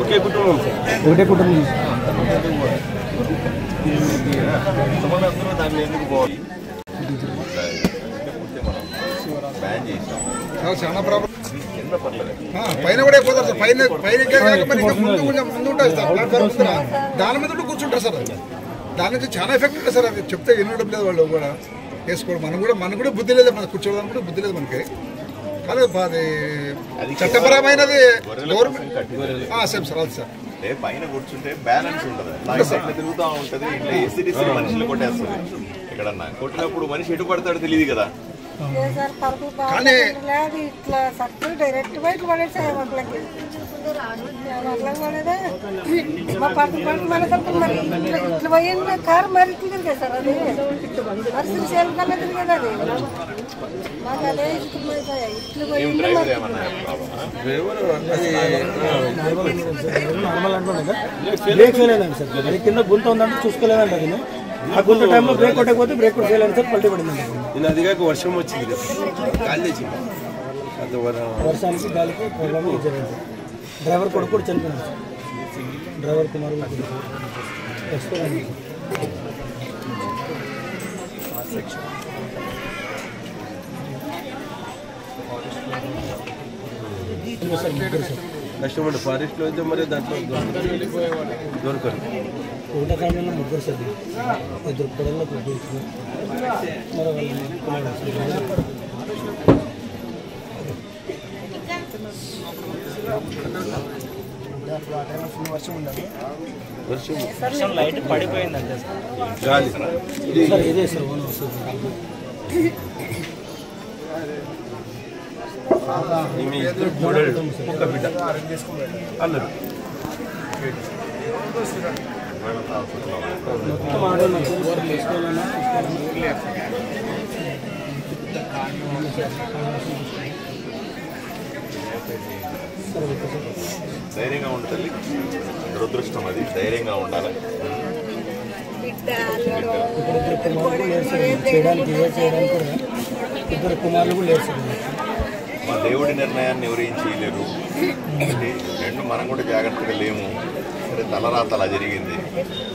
ఒకే కుటుంబం సార్, ఒకటే కుటుంబం. అందరూ దాన్ని ఎందుకు పోవాలి? చాలా ప్రాబ్లం. పైన కూడా అయిపోతారు సార్. పైన ముందు ఉంటుంది సార్. ప్లాట్ఫామ్ దాని మీద కూడా కూర్చుంటారు సార్. దాని నుంచి చాలా ఎఫెక్ట్ ఉంటుంది సార్. అది చెప్తే వినడం లేదు వాళ్ళు కూడా వేసుకోవడం. మనకు కూడా బుద్ధి లేదు. మనకు కూర్చోవడానికి కూడా బుద్ధి లేదు మనకి. కానీ అది చట్టపరమైనది సేమ్ సార్. అది సార్ పైన కూర్చుంటే బ్యాలెన్స్ ఉండదు, తిరుగుతూ ఉంటది. ఇట్లా ఎసిడిసి మనుషులు కొట్టేస్తుంది. ఎక్కడన్నా కొట్టినప్పుడు మనిషి ఎటు పడతాడు తెలియదు కదా. కానీ ఇట్లా సత్తు డైరెక్ట్ బయట పడేది వాళ్ళకి మా పడుతు మన మరి ఇట్లా పోయిన కారు మరి ఇట్లా తిరిగాయి సార్. అది మరి శ్రీశైలం కన్నా తిరిగేది. అది మాకు అదే ఇట్లా పోయింది. కింద గుంత ఉందంటే చూసుకోలేదండి. అది ఆ గుంత టైంలో బ్రేక్ కొట్టకపోతే బ్రేక్ కూడా ఫెయిల్ అయింది సార్. పల్టీ పడింది. నేను అదిగాక వర్షం వచ్చింది కదా, గాలి తెచ్చింది. వర్షానికి గాలికి ప్రాబ్లం జరిగింది. డ్రైవర్ కొడుకు కూడా చనిపోయినాడు సార్. డ్రైవర్ కుమార్ వస్తున్నాను. కష్టపడి ఫారెస్ట్ లో అయితే మరి దాంట్లో దొరకరు. ఒకటో కాలంలో ముగ్గురు సార్, ఇద్దరు పొడల్లో మరి వర్షం లైట్ పడిపోయిందంటే గాలి సార్. ఇదే సార్ ఓన్ వస్తుంది. ఒక బిడ్డ అల్లరు మొత్తం ఆడోళ్ళు తీసుకోవాలన్నా ధైర్యంగా ఉంటుంది. దురదృష్టం అది. ధైర్యంగా ఉండాలి. చేయడానికి కూడా ఇద్దరు కుమారులు కూడా లేరు సార్. మా దేవుడి నిర్ణయాన్ని ఎవరు ఏం చేయలేరు. రెండు మనం కూడా జాగ్రత్తగా లేము. సరే, తలరాత అలా జరిగింది.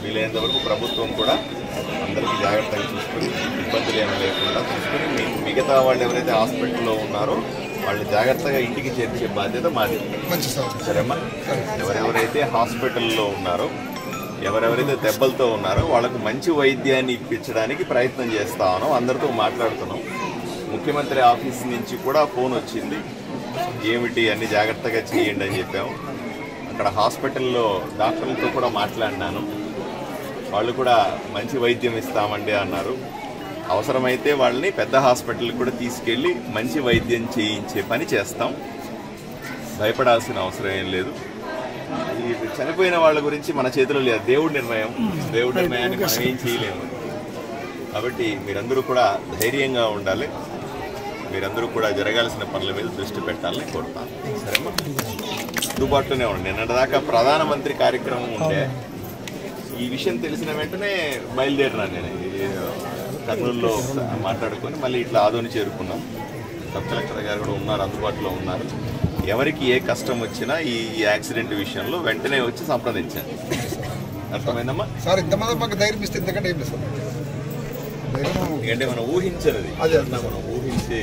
వీలైనంత వరకు ప్రభుత్వం కూడా అందరికీ జాగ్రత్తగా చూసుకుని, ఇబ్బందులు ఏమీ లేకుండా చూసుకుని, మిగతా వాళ్ళు ఎవరైతే హాస్పిటల్లో ఉన్నారో వాళ్ళు జాగ్రత్తగా ఇంటికి చేర్చే బాధ్యత మాది. సరేమ్మా, ఎవరెవరైతే హాస్పిటల్లో ఉన్నారో, ఎవరెవరైతే దెబ్బలతో ఉన్నారో వాళ్ళకు మంచి వైద్యాన్ని ఇప్పించడానికి ప్రయత్నం చేస్తామో అందరితో మాట్లాడుతున్నాం. ముఖ్యమంత్రి ఆఫీస్ నుంచి కూడా ఫోన్ వచ్చింది, ఏమిటి అన్ని జాగ్రత్తగా చేయండి అని చెప్పాము. అక్కడ హాస్పిటల్లో డాక్టర్లతో కూడా మాట్లాడినాను. వాళ్ళు కూడా మంచి వైద్యం ఇస్తామండి అన్నారు. అవసరమైతే వాళ్ళని పెద్ద హాస్పిటల్కి కూడా తీసుకెళ్ళి మంచి వైద్యం చేయించే పని చేస్తాం. భయపడాల్సిన అవసరం ఏం లేదు. చనిపోయిన వాళ్ళ గురించి మన చేతిలో లేదు. దేవుడి నిర్ణయం. దేవుడి నిర్ణయాన్ని మనం ఏం చేయలేము. కాబట్టి మీరందరూ కూడా ధైర్యంగా ఉండాలి. మీరందరూ కూడా జరగాల్సిన పనుల మీద దృష్టి పెట్టాలని కోరుతాను. సరేమ్మా, అందుబాటులోనే ఉండండి. నిన్నటిదాకా ప్రధానమంత్రి కార్యక్రమం ఉంటే ఈ విషయం తెలిసిన వెంటనే బయలుదేరినాను. నేను కర్నూలులో మాట్లాడుకొని మళ్ళీ ఇట్లా ఆదోని చేరుకున్నాం. సబ్ కలెక్టర్ గారు కూడా ఉన్నారు, అందుబాటులో ఉన్నారు. ఎవరికి ఏ కష్టం వచ్చినా ఈ యాక్సిడెంట్ విషయంలో వెంటనే వచ్చి సంప్రదించాను. అర్థమైందమ్మా సార్? ఇంతమంది మాకు ధైర్యం ఇస్తే ఎందుకంటే ఏం లేదు సార్. ఎందుకంటే మనం ఊహించనిది, మనం ఊహించి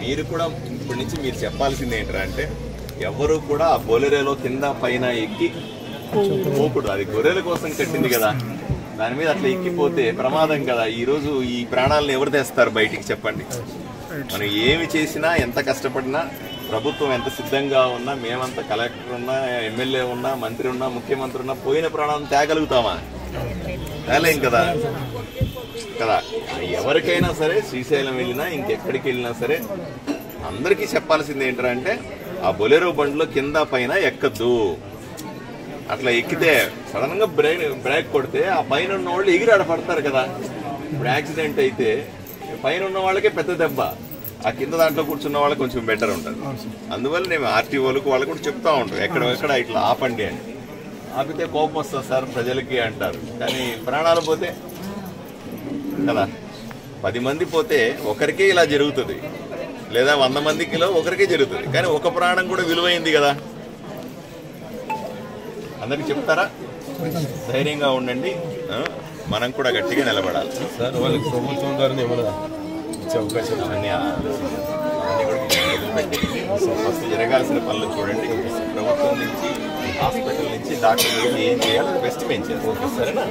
మీరు కూడా ఇప్పటి నుంచి మీరు చెప్పాల్సింది ఏంటంటే ఎవరు కూడా ఆ బొలెరోలో కింద పైన ఎక్కి పోకూడదు. అది గొర్రెల కోసం కట్టింది కదా, దాని మీద అట్లా ఎక్కిపోతే ప్రమాదం కదా. ఈరోజు ఈ ప్రాణాలను ఎవరు తెస్తారు బయటికి చెప్పండి? మనం ఏమి చేసినా, ఎంత కష్టపడినా, ప్రభుత్వం ఎంత సిద్ధంగా ఉన్నా, మేమంత కలెక్టర్ ఉన్నా, ఎమ్మెల్యే ఉన్నా, మంత్రి ఉన్నా, ముఖ్యమంత్రి ఉన్నా పోయిన ప్రాణాలను తేగలుగుతామా? తేలేం కదా. కదా, ఎవరికైనా సరే శ్రీశైలం వెళ్ళినా ఇంకెక్కడికి వెళ్ళినా సరే అందరికీ చెప్పాల్సింది ఏంటంటే ఆ బొలెరో బండిలో కింద పైన ఎక్కద్దు. అట్లా ఎక్కితే సడన్ గా బ్రేక్ కొడితే ఆ పైన ఉన్న వాళ్ళు ఎగిరాడ పడతారు కదా. ఇప్పుడు యాక్సిడెంట్ అయితే పైన ఉన్న వాళ్ళకే పెద్ద దెబ్బ, ఆ కింద దాంట్లో కూర్చున్న వాళ్ళకి కొంచెం బెటర్ ఉంటుంది. అందువల్ల నేను ఆర్టీఓలకు వాళ్ళు కూడా చెప్తా ఉంటాను, ఎక్కడ ఇట్లా ఆపండి అని. ఆపితే కోపం వస్తుంది సార్ ప్రజలకి అంటారు, కానీ ప్రాణాలు పోతే కదా, 10 మంది పోతే ఒకరికే ఇలా జరుగుతుంది. లేదా 100 మందికిలో ఒకరికే జరుగుతుంది. కానీ ఒక ప్రాణం కూడా విలువైంది కదా. అందరికి చెప్తారా? ధైర్యంగా ఉండండి, మనం కూడా గట్టిగా నిలబడాలి. సార్ వాళ్ళకి ప్రభుత్వం ద్వారా ఏమైనా ఇచ్చే అవకాశం ఫస్ట్ జరగాల్సిన పనులు చూడండి. ప్రభుత్వం నుంచి, హాస్పిటల్ నుంచి, డాక్టర్ నుంచి ఏం చేయాలో బెస్ట్ పెంచారు. ఓకే సరేనా?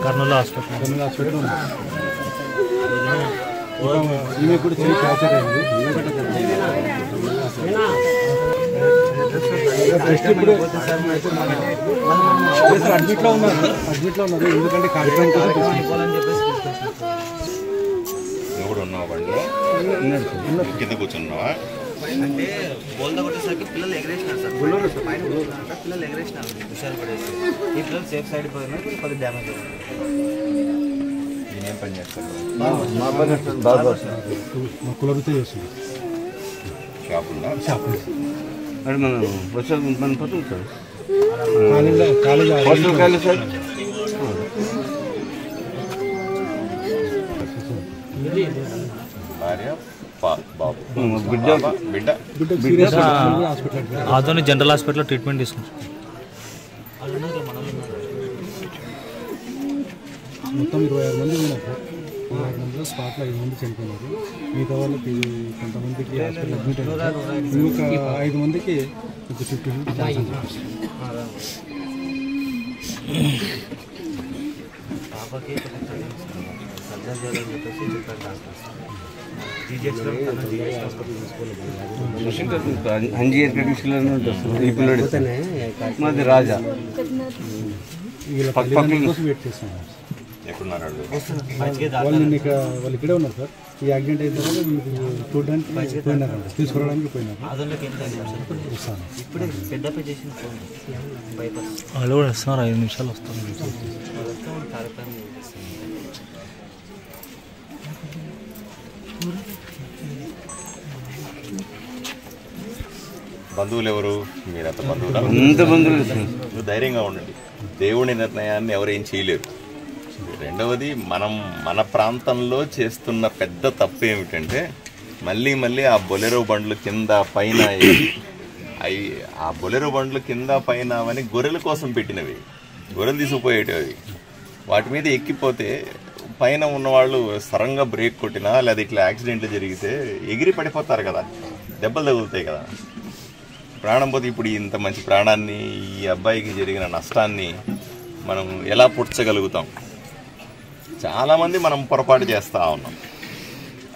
కర్నూలు హాస్పిటల్ ఈమె కూడా చేయి ఫ్రాక్చర్ అయింది. అడ్మిట్లో ఉన్నారు ఎందుకంటే కార్యక్రమం నువ్వు ఉన్నావు బండిలో కింద కూర్చున్నావా? అంటే బోల్దా కొట్టేసరికి పిల్లలు ఎగరేసినారు సార్. పిల్లలు ఎగరేసినారు హుషారు పడేసి. ఈ పిల్లలు సేఫ్ సైడ్ పోయినారు, కొద్దిగా డ్యామేజ్ అయ్యింది. నేనేం పని చేస్తాను? మా కులవృత్తి చేస్తుంది. షాప్ ఉందా? అంటే మన పట్టు సార్ కాలేజ్ సార్ భార్య, బాబు, బిడ్డ. ఆధునిక జనరల్ హాస్పిటల్లో ట్రీట్మెంట్ తీసుకుంటాం. మొత్తం 26 మంది ఉన్నారు సార్. 26 మందిలో స్పాట్లో 5 మంది చనిపోయినారు. మిగతా వాళ్ళకి కొంతమందికి హాస్పిటల్ అడ్మిట్ అయ్యారు. ఇంకా 5 మందికి 50 పాపకి సర్జరీ చేయాలని చెప్పేసి చెప్పారు డాక్టర్స్. జీజీహెచ్లో అంజీర్ ట్రెడిషనల్ ఉంటుంది ఈ పిల్లడు మాది రాజా కోసం వెయిట్ చేస్తున్నారు. ఎక్కడున్నారు వాళ్ళు? వాళ్ళు ఇక్కడే ఉన్నారు సార్. ఈ యాక్సిడెంట్ అయిన తర్వాత చూడడానికి పోయినారంట, తీసుకురావడానికి పోయినారు. అదొంలోకి ఎంత ఇప్పుడే పెద్దపై చేసిన ఫోన్ బైపాస్ వాళ్ళు కూడా వస్తున్నారు, 5 నిమిషాలు వస్తారు. కార్యక్రమం బంధువులు ఎవరు? మీరంత బంధువులు? అంత బంధువులు. నువ్వు ధైర్యంగా ఉండండి. దేవుని నిర్ణయాన్ని ఎవరేం చేయలేరు. రెండవది, మన ప్రాంతంలో చేస్తున్న పెద్ద తప్పు ఏమిటంటే మళ్ళీ ఆ బొలెరో బండ్లు కింద పైన ఆ బొలెరో బండ్లు కింద పైన అవని గొర్రెల కోసం పెట్టినవి, గొర్రెలు తీసుకుపోయేటివి. వాటి మీద ఎక్కిపోతే పైన ఉన్నవాళ్ళు సరంగా బ్రేక్ కొట్టినా లేదా ఇట్లా యాక్సిడెంట్లు జరిగితే ఎగిరి పడిపోతారు కదా, దెబ్బలు తగులుతాయి కదా, ప్రాణం పోతే. ఇప్పుడు ఇంత మంచి ప్రాణాన్ని, ఈ అబ్బాయికి జరిగిన నష్టాన్ని మనం ఎలా పుడ్చగలుగుతాం? చాలామంది మనం పొరపాటు చేస్తూ ఉన్నాం.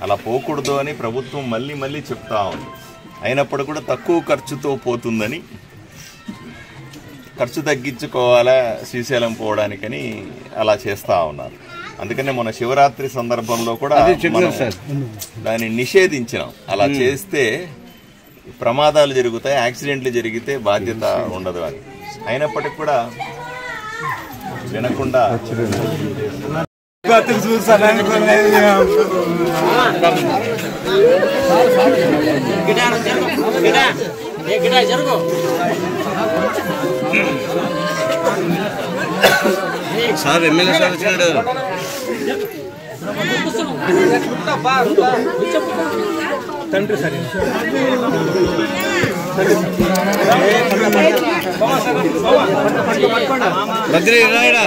అలా పోకూడదు అని ప్రభుత్వం మళ్ళీ చెప్తా ఉంది. అయినప్పుడు కూడా తక్కువ ఖర్చుతో పోతుందని, ఖర్చు తగ్గించుకోవాలా శ్రీశైలం పోవడానికని అలా చేస్తూ ఉన్నారు. అందుకనే మన శివరాత్రి సందర్భంలో కూడా దాన్ని నిషేధించినాం. అలా చేస్తే ప్రమాదాలు జరుగుతాయి, యాక్సిడెంట్లు జరిగితే బాధ్యత ఉండదు అని. అయినప్పటికీ కూడా వినకుండా సార్ ఎమ్మెల్యే సార్ వచ్చినాడు. తండ్రి సరే బద్రీ రాయడా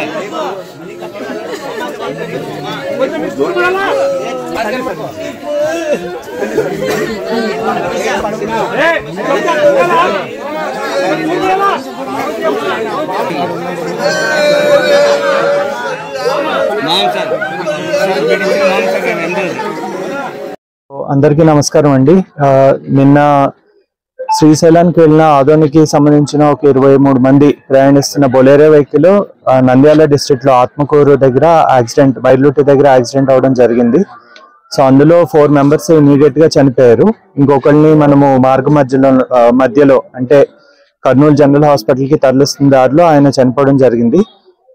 అందరికీ నమస్కారం అండి. నిన్న శ్రీశైలానికి వెళ్ళిన ఆదోనికి సంబంధించిన ఒక 23 మంది ప్రయాణిస్తున్న బొలేరో వెహికల్ నంద్యాల డిస్ట్రిక్ట్ లో ఆత్మకూరు దగ్గర యాక్సిడెంట్, బైర్లుటి దగ్గర యాక్సిడెంట్ అవడం జరిగింది. సో అందులో 4 మెంబర్స్ ఇమీడియట్ గా చనిపోయారు. ఇంకొకరిని మనము మార్గ మధ్యలో అంటే కర్నూలు జనరల్ హాస్పిటల్ కి తరలిస్తున్న దారిలో ఆయన చనిపోవడం జరిగింది.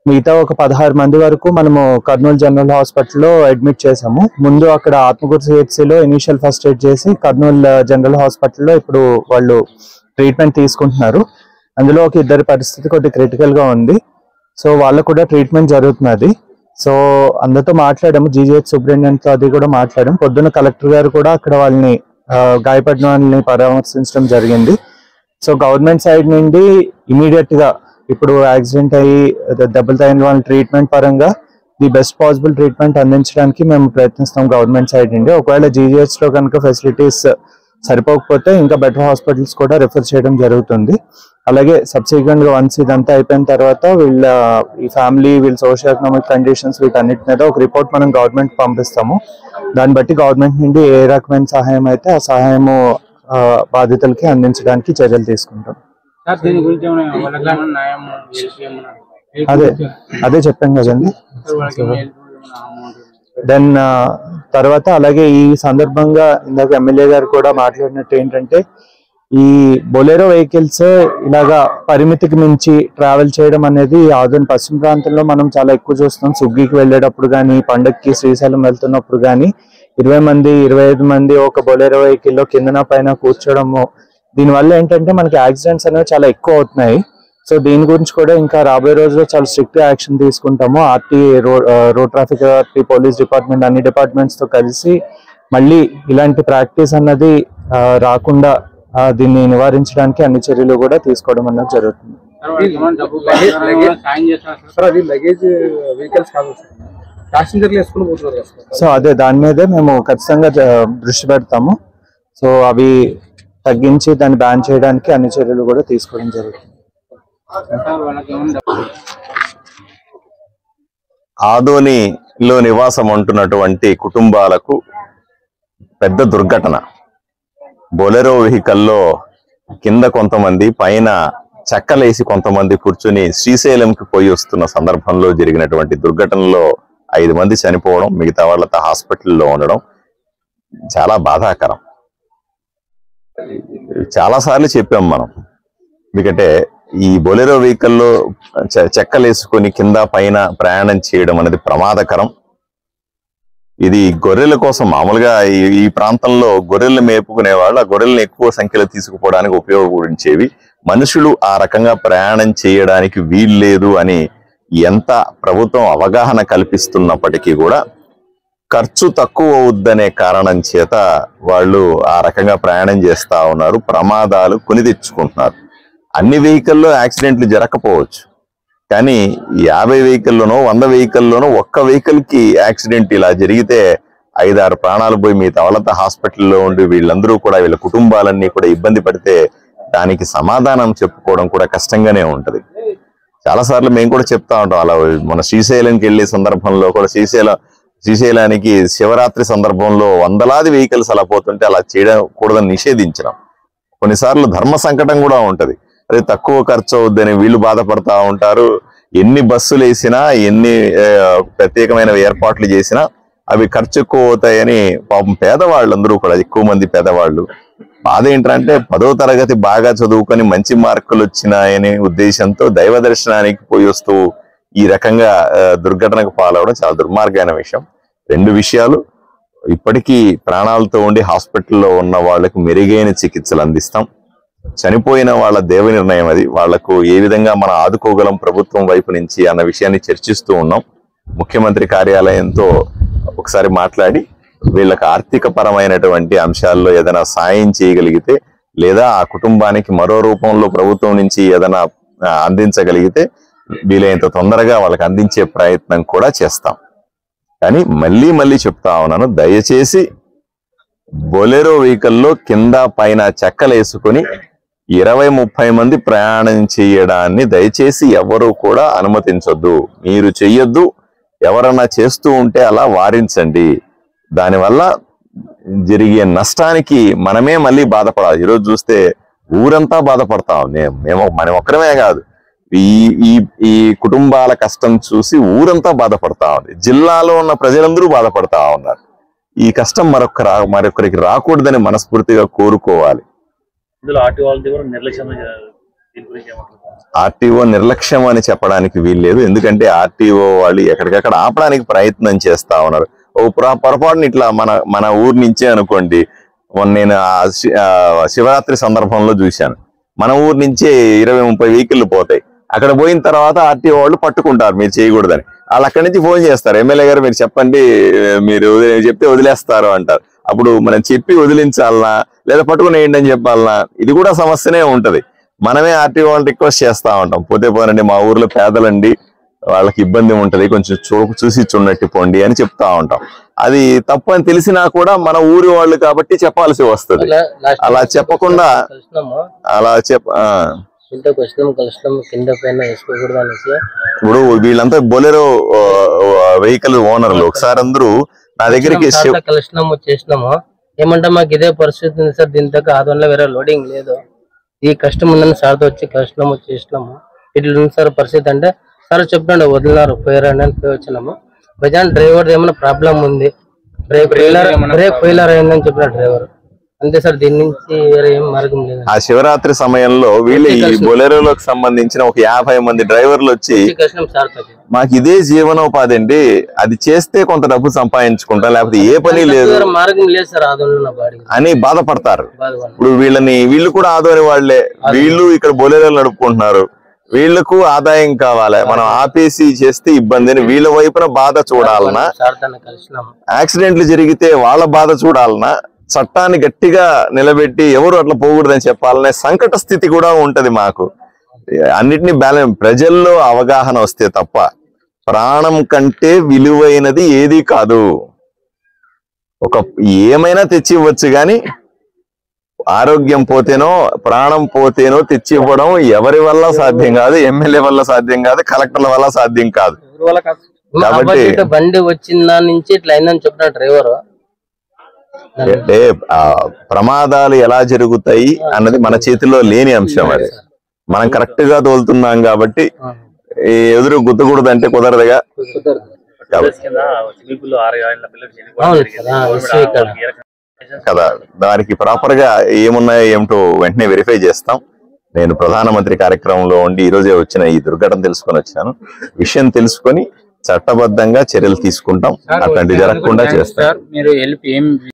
మిగతా ఒక 16 మంది వరకు మనము కర్నూలు జనరల్ హాస్పిటల్లో అడ్మిట్ చేసాము. ముందు అక్కడ ఆత్మకూరు సిహెచ్సిలో ఇనిషియల్ ఫస్ట్ ఎయిడ్ చేసి కర్నూలు జనరల్ హాస్పిటల్లో ఇప్పుడు వాళ్ళు ట్రీట్మెంట్ తీసుకుంటున్నారు. అందులో ఒక 2 పరిస్థితి కొద్దిగా క్రిటికల్ గా ఉంది. సో వాళ్ళకు కూడా ట్రీట్మెంట్ జరుగుతున్నది. సో అందరితో మాట్లాడాము, జీజీహెచ్ సూపరింటెండెంట్ తో అది కూడా మాట్లాడాము. పొద్దున్న కలెక్టర్ గారు కూడా అక్కడ వాళ్ళని గాయపడిన వాళ్ళని పరామర్శించడం జరిగింది. సో గవర్నమెంట్ సైడ్ నుండి ఇమీడియట్ గా ఇప్పుడు యాక్సిడెంట్ అయ్యి దెబ్బలు తగిన వాళ్ళ ట్రీట్మెంట్ పరంగా ది బెస్ట్ పాసిబుల్ ట్రీట్మెంట్ అందించడానికి మేము ప్రయత్నిస్తాం గవర్నమెంట్ సైడ్ నుండి. ఒకవేళ జీజీహెచ్ లో కనుక ఫెసిలిటీస్ సరిపోకపోతే ఇంకా బెటర్ హాస్పిటల్స్ కూడా రిఫర్ చేయడం జరుగుతుంది. అలాగే సబ్సిక్వెంట్ గా వన్స్ ఇదంతా అయిపోయిన తర్వాత ఈ ఫ్యామిలీ, వీళ్ళ సోషల్ ఎకనామిక్ కండిషన్స్ వీటన్నిటి మీద ఒక రిపోర్ట్ మనం గవర్నమెంట్ పంపిస్తాము. దాన్ని బట్టి గవర్నమెంట్ నుండి ఏ రకమైన సహాయం అయితే ఆ సహాయము బాధితులకి అందించడానికి చర్యలు తీసుకుంటాం. అదే చెప్పాం కదండి. దెన్ తర్వాత అలాగే ఈ సందర్భంగా ఇందాక ఎమ్మెల్యే గారు కూడా మాట్లాడినట్టు ఏంటంటే, ఈ బొలెరో వెహికల్స్ ఇలాగా పరిమితికి మించి ట్రావెల్ చేయడం అనేది ఆదోని పశ్చిమ ప్రాంతంలో మనం చాలా ఎక్కువ చూస్తున్నాం. సుగ్గికి వెళ్ళేటప్పుడు కానీ, పండగకి శ్రీశైలం వెళ్తున్నప్పుడు కానీ 20 మంది 25 మంది ఒక బొలెరో వెహికల్లో కిందన పైన కూర్చోవడము, దీనివల్ల ఏంటంటే మనకి యాక్సిడెంట్స్ అనేవి చాలా ఎక్కువ అవుతున్నాయి. సో దీని గురించి కూడా ఇంకా రాబోయే రోజుల్లో చాలా స్ట్రిక్ట్ యాక్షన్ తీసుకుంటాము. రోడ్ ట్రాఫిక్ ఆర్టీ, పోలీస్ డిపార్ట్మెంట్, అన్ని డిపార్ట్మెంట్స్ తో కలిసి మళ్ళీ ఇలాంటి ప్రాక్టీస్ అన్నది రాకుండా దీన్ని నివారించడానికి అన్ని చర్యలు కూడా తీసుకోవడం అన్నది జరుగుతుంది. సో అదే దాని మీదే మేము ఖచ్చితంగా దృష్టి పెడతాము. సో అవి తగ్గించి దాన్ని బ్యాన్ చేయడానికి అన్ని చర్యలు కూడా తీసుకోవడం జరుగుతుంది. ఆదోనిలో నివాసం ఉంటున్నటువంటి కుటుంబాలకు పెద్ద దుర్ఘటన. బొలెరో వెహికల్లో కింద కొంతమంది, పైన చెక్కలేసి కొంతమంది కూర్చుని శ్రీశైలంకి పోయి వస్తున్న సందర్భంలో జరిగినటువంటి దుర్ఘటనలో 5 మంది చనిపోవడం, మిగతా వాళ్ళతో హాస్పిటల్లో ఉండడం చాలా బాధాకరం. చాలా సార్లు చెప్పాం మనం, ఎందుకంటే ఈ బొలెరో వెహికల్లో చెక్కలేసుకొని కింద పైన ప్రయాణం చేయడం అనేది ప్రమాదకరం. ఇది గొర్రెల కోసం, మామూలుగా ఈ ప్రాంతంలో గొర్రెలు మేపుకునే వాళ్ళు ఆ గొర్రెలను ఎక్కువ సంఖ్యలో తీసుకుపోవడానికి ఉపయోగించేవి. మనుషులు ఆ రకంగా ప్రయాణం చేయడానికి వీల్లేదు అని ఎంత ప్రభుత్వం అవగాహన కల్పిస్తున్నప్పటికీ కూడా ఖర్చు తక్కువ అవుద్దనే కారణం చేత వాళ్ళు ఆ రకంగా ప్రయాణం చేస్తా ఉన్నారు. ప్రమాదాలు కొని తెచ్చుకుంటున్నారు. అన్ని వెహికల్లో యాక్సిడెంట్లు జరగకపోవచ్చు, కానీ 50 వెహికల్లోనో 100 వెహికల్లోనో ఒక్క వెహికల్ కి యాక్సిడెంట్ ఇలా జరిగితే 5-6 ప్రాణాలు పోయి మిగతా వాళ్ళతో హాస్పిటల్లో ఉండి వీళ్ళందరూ కూడా, వీళ్ళ కుటుంబాలన్నీ కూడా ఇబ్బంది పడితే దానికి సమాధానం చెప్పుకోవడం కూడా కష్టంగానే ఉంటది. చాలాసార్లు మేము కూడా చెప్తా ఉంటాం. అలా మన శ్రీశైలంకి వెళ్ళే సందర్భంలో కూడా శ్రీశైలానికి శివరాత్రి సందర్భంలో వందలాది వెహికల్స్ అలా పోతుంటే అలా చేయకూడదని నిషేధించడం. కొన్నిసార్లు ధర్మ సంకటం కూడా ఉంటది. అదే తక్కువ ఖర్చు అవుద్దని వీళ్ళు బాధపడతా ఉంటారు. ఎన్ని బస్సులు వేసినా, ఎన్ని ప్రత్యేకమైన ఏర్పాట్లు చేసినా అవి ఖర్చు ఎక్కువ అవుతాయని పాపం పేదవాళ్ళందరూ కూడా, ఎక్కువ మంది పేదవాళ్ళు బాధ ఏంటంటే 10వ తరగతి బాగా చదువుకొని మంచి మార్కులు వచ్చినాయనే ఉద్దేశంతో దైవ దర్శనానికి పోయి వస్తూ ఈ రకంగా దుర్ఘటనకు పాలవడం చాలా దుర్మార్గమైన విషయం. 2 విషయాలు, ఇప్పటికీ ప్రాణాలతో ఉండి హాస్పిటల్లో ఉన్న వాళ్ళకి మెరుగైన చికిత్సలు అందిస్తాం. చనిపోయిన వాళ్ళ దేవ నిర్ణయం అది. వాళ్లకు ఏ విధంగా మనం ఆదుకోగలం ప్రభుత్వం వైపు నుంచి అన్న విషయాన్ని చర్చిస్తూ ఉన్నాం. ముఖ్యమంత్రి కార్యాలయంతో ఒకసారి మాట్లాడి వీళ్ళకి ఆర్థిక పరమైనటువంటి అంశాల్లో ఏదైనా సాయం చేయగలిగితే, లేదా ఆ కుటుంబానికి మరో రూపంలో ప్రభుత్వం నుంచి ఏదైనా అందించగలిగితే వీలైనంత తొందరగా వాళ్ళకి అందించే ప్రయత్నం కూడా చేస్తాం. కానీ మళ్ళీ చెప్తా ఉన్నాను, దయచేసి బొలెరో వెహికల్లో కింద పైన చెక్కలు వేసుకొని 20-30 మంది ప్రయాణం చేయడాన్ని దయచేసి ఎవరు కూడా అనుమతించొద్దు. మీరు చెయ్యొద్దు. ఎవరన్నా చేస్తూ ఉంటే అలా వారించండి. దానివల్ల జరిగే నష్టానికి మనమే మళ్ళీ బాధపడాలి. ఈరోజు చూస్తే ఊరంతా బాధపడతాం. మనం ఒక్కరమే కాదు, ఈ కుటుంబాల కష్టం చూసి ఊరంతా బాధపడతా ఉంది. జిల్లాలో ఉన్న ప్రజలందరూ బాధపడతా ఉన్నారు. ఈ కష్టం మరొకరికి రాకూడదని మనస్ఫూర్తిగా కోరుకోవాలి. ఆర్టీఓ నిర్లక్ష్యం అని చెప్పడానికి వీల్లేదు. ఎందుకంటే ఆర్టీఓ వాళ్ళు ఎక్కడికక్కడ ఆపడానికి ప్రయత్నం చేస్తా ఉన్నారు. పొరపాటున ఇట్లా మన ఊరు నుంచే అనుకోండి, నేను శివరాత్రి సందర్భంలో చూశాను. మన ఊరు నుంచే 20-30 వెహికల్ పోతాయి. అక్కడ పోయిన తర్వాత ఆర్టీఓ వాళ్ళు పట్టుకుంటారు మీరు చేయకూడదని. వాళ్ళు అక్కడి నుంచి ఫోన్ చేస్తారు, ఎమ్మెల్యే గారు మీరు చెప్పండి, మీరు చెప్తే వదిలేస్తారు అంటారు. అప్పుడు మనం చెప్పి వదిలించాలనా లేదా పట్టుకునేయండి అని చెప్పాలనా, ఇది కూడా సమస్యనే ఉంటది. మనమే ఆర్టీఓ వాళ్ళని రిక్వెస్ట్ చేస్తా ఉంటాం, పోనండి మా ఊర్లో పేదలండి, వాళ్ళకి ఇబ్బంది ఉంటది, కొంచెం చూసి చూడనట్టు పోండి అని చెప్తా ఉంటాం. అది తప్పు అని తెలిసినా కూడా మన ఊరి వాళ్ళు కాబట్టి చెప్పాల్సి వస్తుంది. అలా చెప్పకుండా అలా ఇప్పుడు వీళ్ళంతా బొలెరో వెహికల్ ఓనర్లు. ఒకసారి అందరూ నా దగ్గరికి చేసినాము, ఏమంటే మాకు ఇదే పరిస్థితి ఉంది సార్, దీని దగ్గర ఆదోన్లో వేరే లోడింగ్ లేదు, ఈ కష్టం ఉందని సార్తో వచ్చి కష్టము చేసినాము, ఇట్లా ఉంది సార్ పరిస్థితి అంటే సార్ చెప్పండి వదిలినారు పోయారని అని పోయి వచ్చినాము. బజాన్ డ్రైవర్ ఏమైనా ప్రాబ్లం ఉంది, బ్రేక్ ఫెయిలర్ అయిందని చెప్పిన డ్రైవర్, అంతే సార్, దీని నుంచి వేరే ఏం మార్గం లేదు. ఆ శివరాత్రి సమయంలో వీళ్ళు ఈ బొలెరోలకు సంబంధించిన ఒక 50 మంది డ్రైవర్లు వచ్చి మాకు ఇదే జీవనోపాధి అండి, అది చేస్తే కొంత డబ్బు సంపాదించుకుంటాం, లేకపోతే ఏ పని లేదు మార్గం లేదు సార్ అని బాధపడతారు. ఇప్పుడు వీళ్ళు కూడా ఆదోని వాళ్లే, వీళ్ళు ఇక్కడ బొలెరోలు నడుపుకుంటున్నారు, వీళ్లకు ఆదాయం కావాలి. మనం ఆపేసి చేస్తే ఇబ్బంది, వీళ్ళ వైపున బాధ చూడాలన్నా, యాక్సిడెంట్లు జరిగితే వాళ్ళ బాధ చూడాలన్నా, చట్టాన్ని గట్టిగా నిలబెట్టి ఎవరు అట్లా పోకూడదని చెప్పాలనే సంకట స్థితి కూడా ఉంటది మాకు. అన్నిటినీ బ్యాలెన్స్, ప్రజల్లో అవగాహన వస్తే తప్ప ప్రాణం కంటే విలువైనది ఏది కాదు. ఏమైనా తెచ్చి ఇవ్వచ్చు కానీ ఆరోగ్యం పోతేనో ప్రాణం పోతేనో తెచ్చి ఇవ్వడం ఎవరి వల్ల సాధ్యం కాదు, ఎమ్మెల్యే వల్ల సాధ్యం కాదు, కలెక్టర్ల వల్ల సాధ్యం కాదు. కాబట్టి బండి వచ్చిన నుంచి ఇట్లా అయిందని చెప్పిన డ్రైవర్, అంటే ప్రమాదాలు ఎలా జరుగుతాయి అన్నది మన చేతిలో లేని అంశం. అది మనం కరెక్ట్ గా తోలుతున్నాం కాబట్టి ఎదురు గుద్దకూడదు అంటే కుదరదుగా. కదా, దానికి ప్రాపర్ గా ఏమున్నాయో ఏమిటో వెంటనే వెరిఫై చేస్తాం. నేను ప్రధానమంత్రి కార్యక్రమంలో ఉండి ఈ రోజే వచ్చిన ఈ దుర్ఘటన తెలుసుకొని వచ్చాను. విషయం తెలుసుకొని చట్టబద్ధంగా చర్యలు తీసుకుంటాం, అట్లాంటి జరగకుండా చేస్తాం.